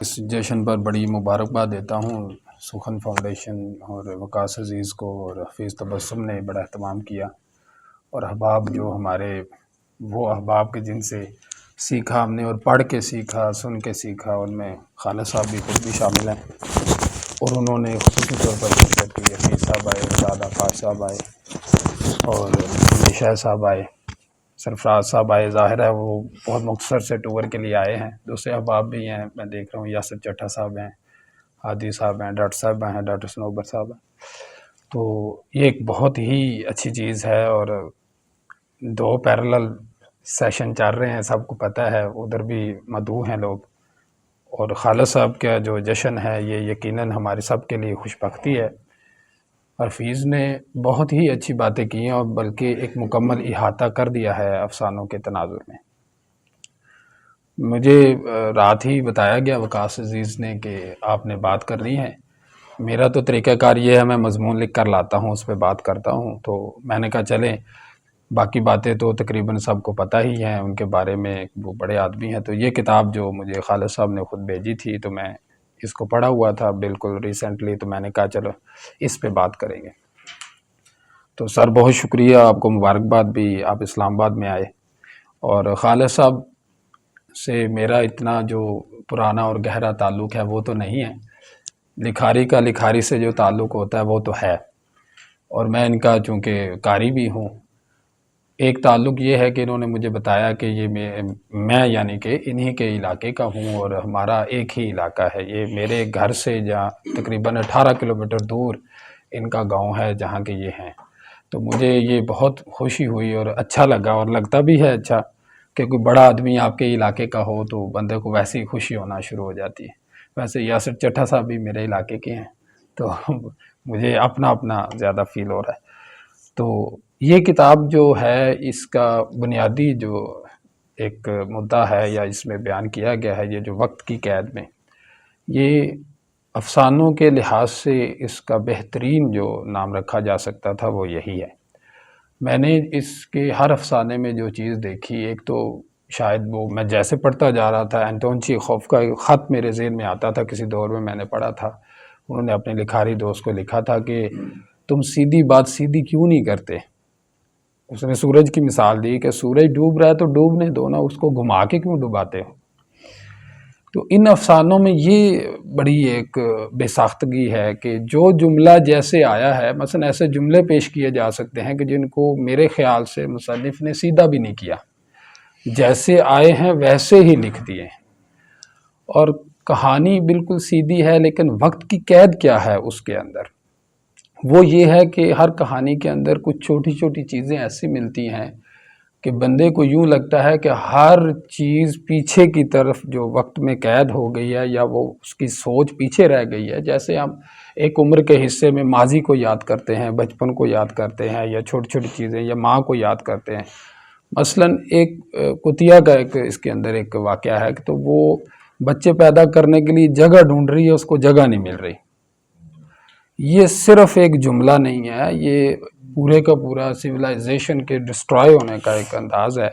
اس جشن پر بڑی مبارکباد دیتا ہوں سخن فاؤنڈیشن اور وقاص عزیز کو، اور حفیظ تبسم نے بڑا اہتمام کیا، اور احباب جو ہمارے وہ احباب کے جن سے سیکھا ہم نے اور پڑھ کے سیکھا، سن کے سیکھا، ان میں خالد صاحب بھی خود بھی شامل ہیں، اور انہوں نے خصوصی طور پر شرکت کی۔ حفیظ صاحب آئے، استاد آفاق صاحب آئے، اور شاہ صاحب آئے، سرفراز صاحب آئے۔ ظاہر ہے وہ بہت مختصر سے ٹور کے لیے آئے ہیں۔ دوسرے احباب بھی ہیں، میں دیکھ رہا ہوں یاسر چٹھا صاحب ہیں، ہادی صاحب ہیں، ڈاکٹر صاحب ہیں، ڈاکٹر سنوبر صاحب ہیں۔ تو یہ ایک بہت ہی اچھی چیز ہے، اور 2 پیرلل سیشن چل رہے ہیں، سب کو پتہ ہے، ادھر بھی مدعو ہیں لوگ، اور خالد صاحب کا جو جشن ہے یہ یقیناً ہمارے سب کے لیے خوش بختی ہے۔ حفیظ نے بہت ہی اچھی باتیں کی ہیں، اور بلکہ ایک مکمل احاطہ کر دیا ہے افسانوں کے تناظر میں۔ مجھے رات ہی بتایا گیا وقاص عزیز نے کہ آپ نے بات کرنی ہے۔ میرا تو طریقہ کار یہ ہے، میں مضمون لکھ کر لاتا ہوں، اس پہ بات کرتا ہوں۔ تو میں نے کہا چلیں، باقی باتیں تو تقریباً سب کو پتہ ہی ہیں ان کے بارے میں، وہ بڑے آدمی ہیں۔ تو یہ کتاب جو مجھے خالد صاحب نے خود بھیجی تھی، تو میں اس کو پڑھا ہوا تھا بالکل ریسنٹلی، تو میں نے کہا چلو اس پہ بات کریں گے۔ تو سر بہت شکریہ، آپ کو مبارکباد بھی، آپ اسلام آباد میں آئے۔ اور خالد صاحب سے میرا اتنا جو پرانا اور گہرا تعلق ہے وہ تو نہیں ہے، لکھاری کا لکھاری سے جو تعلق ہوتا ہے وہ تو ہے، اور میں ان کا چونکہ قاری بھی ہوں۔ ایک تعلق یہ ہے کہ انہوں نے مجھے بتایا کہ یہ میں یعنی کہ انہی کے علاقے کا ہوں، اور ہمارا ایک ہی علاقہ ہے، یہ میرے گھر سے جہاں تقریباً 18 کلومیٹر دور ان کا گاؤں ہے جہاں کے یہ ہیں۔ تو مجھے یہ بہت خوشی ہوئی اور اچھا لگا، اور لگتا بھی ہے اچھا کہ کوئی بڑا آدمی آپ کے علاقے کا ہو تو بندے کو ویسی خوشی ہونا شروع ہو جاتی ہے۔ ویسے یاسر چٹھا صاحب بھی میرے علاقے کے ہیں، تو مجھے اپنا زیادہ فیل ہو رہا ہے۔ تو یہ کتاب جو ہے، اس کا بنیادی جو ایک مدعا ہے یا اس میں بیان کیا گیا ہے، یہ جو وقت کی قید میں، یہ افسانوں کے لحاظ سے اس کا بہترین جو نام رکھا جا سکتا تھا وہ یہی ہے۔ میں نے اس کے ہر افسانے میں جو چیز دیکھی، ایک تو شاید وہ میں جیسے پڑھتا جا رہا تھا، انٹون چیخوف کا خط میرے ذہن میں آتا تھا، کسی دور میں نے پڑھا تھا، انہوں نے اپنے لکھاری دوست کو لکھا تھا کہ تم سیدھی بات سیدھی کیوں نہیں کرتے۔ اس نے سورج کی مثال دی کہ سورج ڈوب رہا ہے تو ڈوبنے دو نا، اس کو گھما کے کیوں ڈباتے ہو۔ تو ان افسانوں میں یہ بڑی ایک بے ساختگی ہے کہ جو جملہ جیسے آیا ہے، مثلا ایسے جملے پیش کیے جا سکتے ہیں کہ جن کو میرے خیال سے مصنف نے سیدھا بھی نہیں کیا، جیسے آئے ہیں ویسے ہی لکھ دیے ہیں، اور کہانی بالکل سیدھی ہے، لیکن وقت کی قید کیا ہے اس کے اندر؟ وہ یہ ہے کہ ہر کہانی کے اندر کچھ چھوٹی چھوٹی چیزیں ایسی ملتی ہیں کہ بندے کو یوں لگتا ہے کہ ہر چیز پیچھے کی طرف جو وقت میں قید ہو گئی ہے، یا وہ اس کی سوچ پیچھے رہ گئی ہے۔ جیسے ہم ایک عمر کے حصے میں ماضی کو یاد کرتے ہیں، بچپن کو یاد کرتے ہیں، یا چھوٹی چھوٹی چیزیں، یا ماں کو یاد کرتے ہیں۔ مثلا ایک کتیا کا ایک اس کے اندر ایک واقعہ ہے کہ تو وہ بچے پیدا کرنے کے لیے جگہ ڈھونڈ رہی ہے، اس کو جگہ نہیں مل رہی۔ یہ صرف ایک جملہ نہیں ہے، یہ پورے کا پورا سویلائزیشن کے ڈسٹرائے ہونے کا ایک انداز ہے۔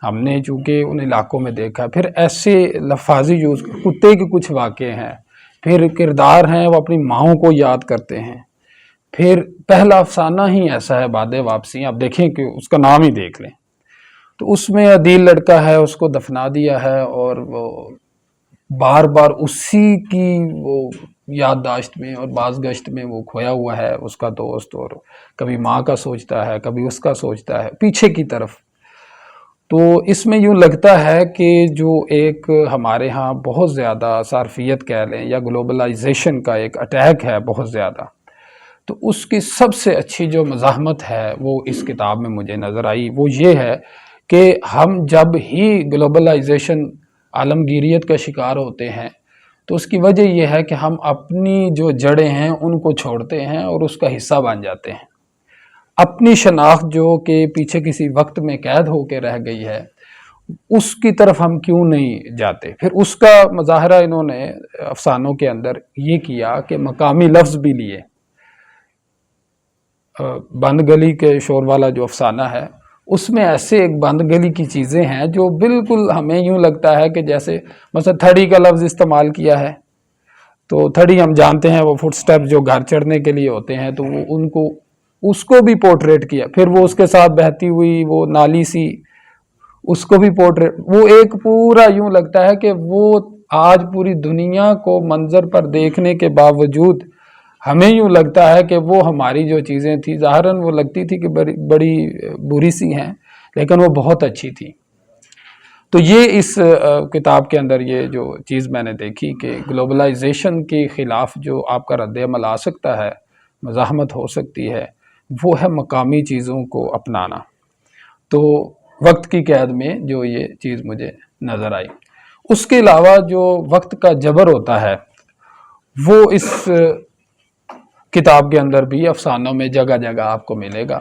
ہم نے چونکہ ان علاقوں میں دیکھا، پھر ایسے لفاظی یوز، کتے کے کچھ واقعے ہیں، پھر کردار ہیں وہ اپنی ماؤں کو یاد کرتے ہیں، پھر پہلا افسانہ ہی ایسا ہے باد واپسی، آپ دیکھیں کہ اس کا نام ہی دیکھ لیں، تو اس میں عدیل لڑکا ہے، اس کو دفنا دیا ہے، اور وہ بار بار اسی کی وہ یادداشت میں اور بازگشت میں وہ کھویا ہوا ہے اس کا دوست، اور کبھی ماں کا سوچتا ہے، کبھی اس کا سوچتا ہے پیچھے کی طرف۔ تو اس میں یوں لگتا ہے کہ جو ایک ہمارے ہاں بہت زیادہ صارفیت کہہ لیں یا گلوبلائزیشن کا ایک اٹیک ہے بہت زیادہ، تو اس کی سب سے اچھی جو مزاحمت ہے وہ اس کتاب میں مجھے نظر آئی، وہ یہ ہے کہ ہم جب ہی گلوبلائزیشن عالمگیریت کا شکار ہوتے ہیں تو اس کی وجہ یہ ہے کہ ہم اپنی جو جڑیں ہیں ان کو چھوڑتے ہیں اور اس کا حصہ بن جاتے ہیں. اپنی شناخت جو کہ پیچھے کسی وقت میں قید ہو کے رہ گئی ہے اس کی طرف ہم کیوں نہیں جاتے. پھر اس کا مظاہرہ انہوں نے افسانوں کے اندر یہ کیا کہ مقامی لفظ بھی لیے. بند گلی کے شور والا جو افسانہ ہے اس میں ایسے ایک بند گلی کی چیزیں ہیں جو بالکل ہمیں یوں لگتا ہے کہ جیسے مثلا تھڑی کا لفظ استعمال کیا ہے. تو تھڑی ہم جانتے ہیں وہ فٹ سٹیپ جو گھر چڑھنے کے لیے ہوتے ہیں، تو وہ ان کو اس کو بھی پورٹریٹ کیا. پھر وہ اس کے ساتھ بہتی ہوئی وہ نالی سی اس کو بھی پورٹریٹ. وہ ایک پورا یوں لگتا ہے کہ وہ آج پوری دنیا کو منظر پر دیکھنے کے باوجود ہمیں یوں لگتا ہے کہ وہ ہماری جو چیزیں تھیں ظاہراً وہ لگتی تھی کہ بڑی بری سی ہیں، لیکن وہ بہت اچھی تھی. تو یہ اس کتاب کے اندر یہ جو چیز میں نے دیکھی کہ گلوبلائزیشن کے خلاف جو آپ کا رد عمل آ سکتا ہے، مزاحمت ہو سکتی ہے، وہ ہے مقامی چیزوں کو اپنانا. تو وقت کی قید میں جو یہ چیز مجھے نظر آئی. اس کے علاوہ جو وقت کا جبر ہوتا ہے وہ اس کتاب کے اندر بھی افسانوں میں جگہ جگہ آپ کو ملے گا.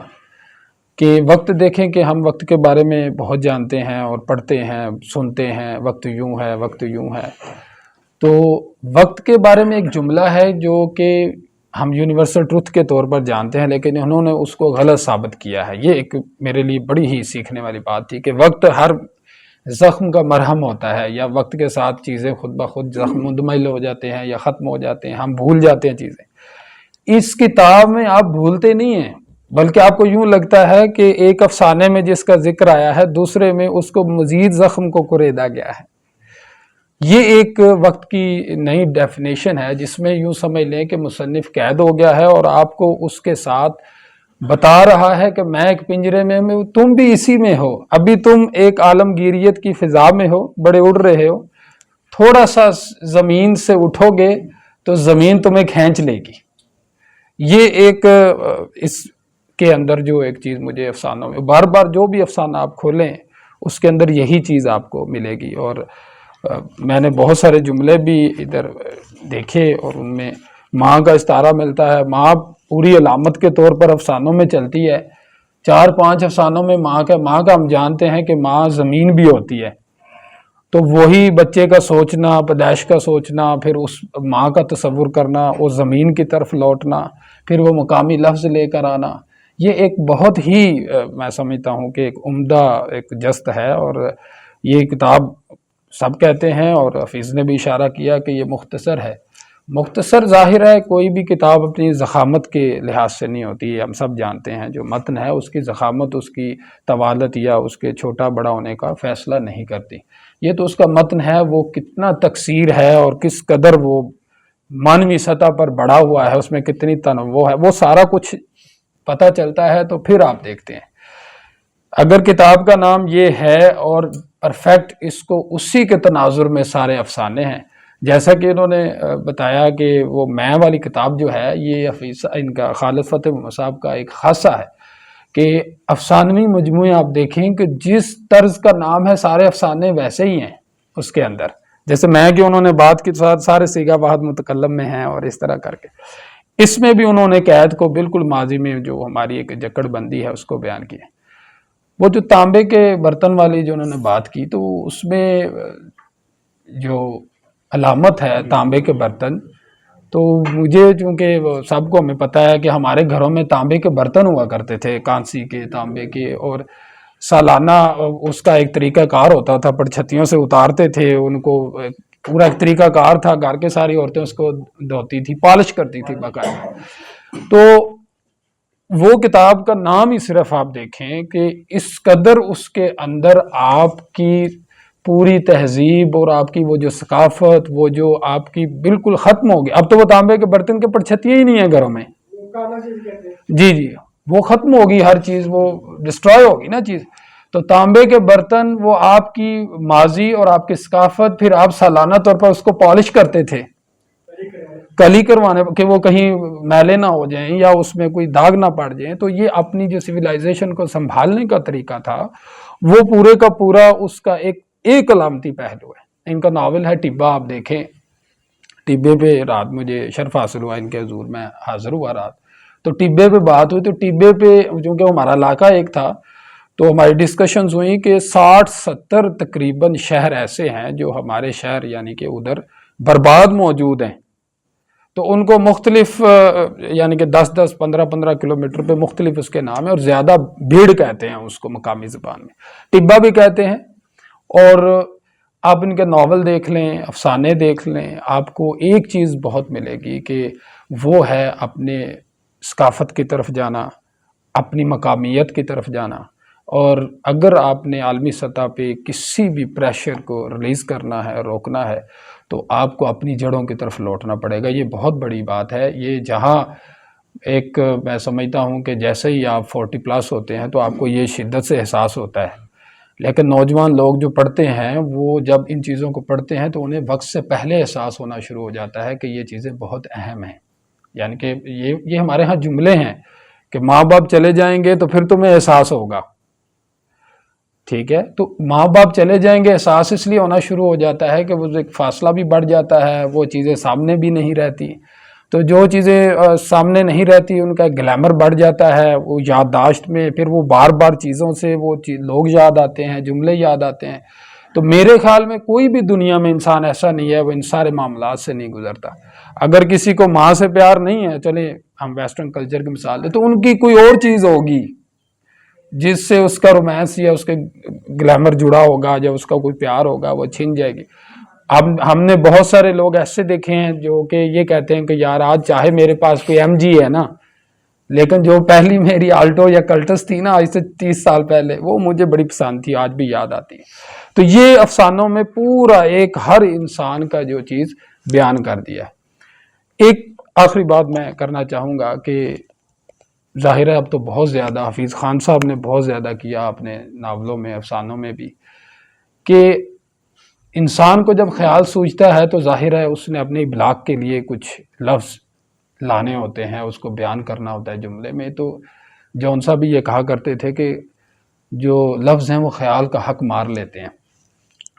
کہ وقت دیکھیں کہ ہم وقت کے بارے میں بہت جانتے ہیں اور پڑھتے ہیں سنتے ہیں، وقت یوں ہے وقت یوں ہے. تو وقت کے بارے میں ایک جملہ ہے جو کہ ہم یونیورسل ٹروتھ کے طور پر جانتے ہیں، لیکن انہوں نے اس کو غلط ثابت کیا ہے. یہ ایک میرے لیے بڑی ہی سیکھنے والی بات تھی کہ وقت ہر زخم کا مرہم ہوتا ہے، یا وقت کے ساتھ چیزیں خود بخود زخم مندمل ہو جاتے ہیں یا ختم ہو جاتے ہیں، ہم بھول جاتے ہیں چیزیں. اس کتاب میں آپ بھولتے نہیں ہیں، بلکہ آپ کو یوں لگتا ہے کہ ایک افسانے میں جس کا ذکر آیا ہے دوسرے میں اس کو مزید زخم کو کریدا گیا ہے. یہ ایک وقت کی نئی ڈیفینیشن ہے جس میں یوں سمجھ لیں کہ مصنف قید ہو گیا ہے اور آپ کو اس کے ساتھ بتا رہا ہے کہ میں ایک پنجرے میں ہوں، تم بھی اسی میں ہو. ابھی تم ایک عالمگیریت کی فضا میں ہو، بڑے اڑ رہے ہو، تھوڑا سا زمین سے اٹھو گے تو زمین تمہیں کھینچ لے گی. یہ ایک اس کے اندر جو ایک چیز مجھے افسانوں میں بار بار جو بھی افسانہ آپ کھولیں اس کے اندر یہی چیز آپ کو ملے گی. اور میں نے بہت سارے جملے بھی ادھر دیکھے اور ان میں ماں کا استعارہ ملتا ہے. ماں پوری علامت کے طور پر افسانوں میں چلتی ہے. 4-5 افسانوں میں ماں کا ہم جانتے ہیں کہ ماں زمین بھی ہوتی ہے. تو وہی بچے کا سوچنا، پیدائش کا سوچنا، پھر اس ماں کا تصور کرنا، اس زمین کی طرف لوٹنا، پھر وہ مقامی لفظ لے کر آنا، یہ ایک بہت ہی میں سمجھتا ہوں کہ ایک عمدہ ایک جست ہے. اور یہ کتاب سب کہتے ہیں اور حفیظ نے بھی اشارہ کیا کہ یہ مختصر ہے. مختصر ظاہر ہے کوئی بھی کتاب اپنی ضخامت کے لحاظ سے نہیں ہوتی. ہم سب جانتے ہیں جو متن ہے اس کی ضخامت اس کی طوالت یا اس کے چھوٹا بڑا ہونے کا فیصلہ نہیں کرتی. یہ تو اس کا متن ہے وہ کتنا تکثیر ہے اور کس قدر وہ معنوی سطح پر بڑا ہوا ہے، اس میں کتنی تنوع ہے، وہ سارا کچھ پتہ چلتا ہے. تو پھر آپ دیکھتے ہیں اگر کتاب کا نام یہ ہے اور پرفیکٹ اس کو اسی کے تناظر میں سارے افسانے ہیں، جیسا کہ انہوں نے بتایا کہ وہ میں والی کتاب جو ہے یہ حفیظ ان کا خالد فتح محمد صاحب کا ایک خاصہ ہے کہ افسانوی مجموعے آپ دیکھیں کہ جس طرز کا نام ہے سارے افسانے ویسے ہی ہیں اس کے اندر. جیسے میں کہ انہوں نے بات کے ساتھ سارے سیگا واحد متکلم میں ہیں اور اس طرح کر کے اس میں بھی انہوں نے قید کو بالکل ماضی میں جو ہماری ایک جکڑ بندی ہے اس کو بیان کیا. وہ جو تانبے کے برتن والی جو انہوں نے بات کی تو اس میں جو علامت ہے تانبے کے برتن، تو مجھے چونکہ سب کو ہمیں پتہ ہے کہ ہمارے گھروں میں تانبے کے برتن ہوا کرتے تھے، کانسی کے، تانبے کے، اور سالانہ اس کا ایک طریقہ کار ہوتا تھا. پڑچھتیوں سے اتارتے تھے ان کو، پورا ایک طریقہ کار تھا. گھر کے ساری عورتیں اس کو دھوتی تھی، پالش کرتی تھی باقاعدہ. تو وہ کتاب کا نام ہی صرف آپ دیکھیں کہ اس قدر اس کے اندر آپ کی پوری تہذیب اور آپ کی وہ جو ثقافت، وہ جو آپ کی بالکل ختم ہوگی. اب تو وہ تانبے کے برتن کے پڑچھتیاں ہی نہیں ہیں گھروں میں. جی وہ ختم ہوگی، ہر چیز وہ ڈسٹروائے ہوگی نا چیز. تو تانبے کے برتن وہ آپ کی ماضی اور آپ کی ثقافت، پھر آپ سالانہ طور پر اس کو پالش کرتے تھے، کلی کروانے کہ وہ کہیں میلے نہ ہو جائیں یا اس میں کوئی داغ نہ پڑ جائیں. تو یہ اپنی جو سویلائزیشن کو سنبھالنے کا طریقہ تھا وہ پورے کا پورا اس کا ایک علامتی پہلو ہے. ان کا ناول ہے ٹبا، آپ دیکھیں ٹبے پہ رات مجھے شرف حاصل ہوا ان کے حضور، میں حاضر ہوا رات، تو ٹبے پہ بات ہوئی، تو ٹبے پہ چونکہ ہمارا علاقہ ایک تھا تو ہماری ڈسکشنز ہوئیں کہ 60-70 تقریباً شہر ایسے ہیں جو ہمارے شہر یعنی کہ ادھر برباد موجود ہیں، تو ان کو مختلف یعنی کہ 10-10 15-15 کلومیٹر پہ مختلف اس کے نام ہے، اور زیادہ بھیڑ کہتے ہیں اس کو مقامی زبان میں، ٹبا بھی کہتے ہیں۔ اور آپ ان کے ناول دیکھ لیں، افسانے دیکھ لیں، آپ کو ایک چیز بہت ملے گی کہ وہ ہے اپنے ثقافت کی طرف جانا، اپنی مقامیت کی طرف جانا، اور اگر آپ نے عالمی سطح پہ کسی بھی پریشر کو ریلیز کرنا ہے، روکنا ہے، تو آپ کو اپنی جڑوں کی طرف لوٹنا پڑے گا۔ یہ بہت بڑی بات ہے۔ یہ جہاں ایک میں سمجھتا ہوں کہ جیسے ہی آپ 40+ ہوتے ہیں تو آپ کو یہ شدت سے احساس ہوتا ہے، لیکن نوجوان لوگ جو پڑھتے ہیں وہ جب ان چیزوں کو پڑھتے ہیں تو انہیں وقت سے پہلے احساس ہونا شروع ہو جاتا ہے کہ یہ چیزیں بہت اہم ہیں۔ یعنی کہ یہ ہمارے ہاں جملے ہیں کہ ماں باپ چلے جائیں گے تو پھر تمہیں احساس ہوگا، ٹھیک ہے؟ تو ماں باپ چلے جائیں گے، احساس اس لیے ہونا شروع ہو جاتا ہے کہ وہ ایک فاصلہ بھی بڑھ جاتا ہے، وہ چیزیں سامنے بھی نہیں رہتی، تو جو چیزیں سامنے نہیں رہتی ان کا گلیمر بڑھ جاتا ہے، وہ یادداشت میں پھر وہ بار بار چیزوں سے وہ لوگ یاد آتے ہیں، جملے یاد آتے ہیں۔ تو میرے خیال میں کوئی بھی دنیا میں انسان ایسا نہیں ہے وہ ان سارے معاملات سے نہیں گزرتا۔ اگر کسی کو ماں سے پیار نہیں ہے، چلیں ہم ویسٹرن کلچر کی مثال دیں، تو ان کی کوئی اور چیز ہوگی جس سے اس کا رومانس یا اس کے گلیمر جڑا ہوگا، یا اس کا کوئی پیار ہوگا، وہ چھن جائے گی۔ اب ہم نے بہت سارے لوگ ایسے دیکھے ہیں جو کہ یہ کہتے ہیں کہ یار آج چاہے میرے پاس کوئی MG ہے نا، لیکن جو پہلی میری آلٹو یا کلٹس تھی نا آج سے 30 سال پہلے، وہ مجھے بڑی پسند تھی، آج بھی یاد آتی ہے۔ تو یہ افسانوں میں پورا ایک ہر انسان کا جو چیز بیان کر دیا ہے۔ ایک آخری بات میں کرنا چاہوں گا کہ ظاہر ہے اب تو بہت زیادہ حفیظ خان صاحب نے بہت زیادہ کیا اپنے ناولوں میں، افسانوں میں بھی، کہ انسان کو جب خیال سوچتا ہے تو ظاہر ہے اس نے اپنے ابلاغ کے لیے کچھ لفظ لانے ہوتے ہیں، اس کو بیان کرنا ہوتا ہے جملے میں۔ تو جون صاحب بھی یہ کہا کرتے تھے کہ جو لفظ ہیں وہ خیال کا حق مار لیتے ہیں،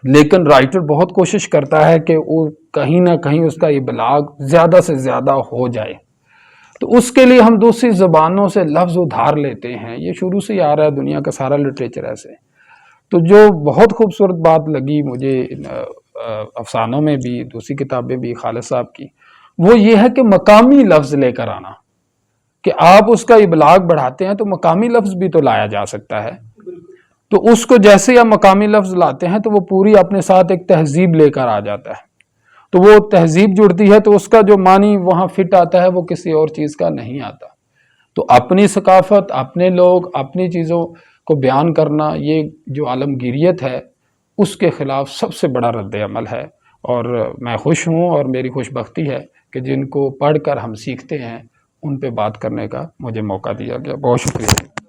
لیکن رائٹر بہت کوشش کرتا ہے کہ وہ کہیں نہ کہیں اس کا ابلاغ زیادہ سے زیادہ ہو جائے، تو اس کے لیے ہم دوسری زبانوں سے لفظ ادھار لیتے ہیں۔ یہ شروع سے ہی آ رہا ہے، دنیا کا سارا لٹریچر ایسے ہے۔ تو جو بہت خوبصورت بات لگی مجھے افسانوں میں بھی، دوسری کتابیں بھی خالد صاحب کی، وہ یہ ہے کہ مقامی لفظ لے کر آنا، کہ آپ اس کا ابلاغ بڑھاتے ہیں تو مقامی لفظ بھی تو لایا جا سکتا ہے۔ تو اس کو جیسے ہی آپ مقامی لفظ لاتے ہیں تو وہ پوری اپنے ساتھ ایک تہذیب لے کر آ جاتا ہے، تو وہ تہذیب جڑتی ہے تو اس کا جو معنی وہاں فٹ آتا ہے وہ کسی اور چیز کا نہیں آتا۔ تو اپنی ثقافت، اپنے لوگ، اپنی چیزوں کو بیان کرنا، یہ جو عالمگیریت ہے اس کے خلاف سب سے بڑا رد عمل ہے، اور میں خوش ہوں اور میری خوش بختی ہے کہ جن کو پڑھ کر ہم سیکھتے ہیں ان پہ بات کرنے کا مجھے موقع دیا گیا۔ بہت شکریہ۔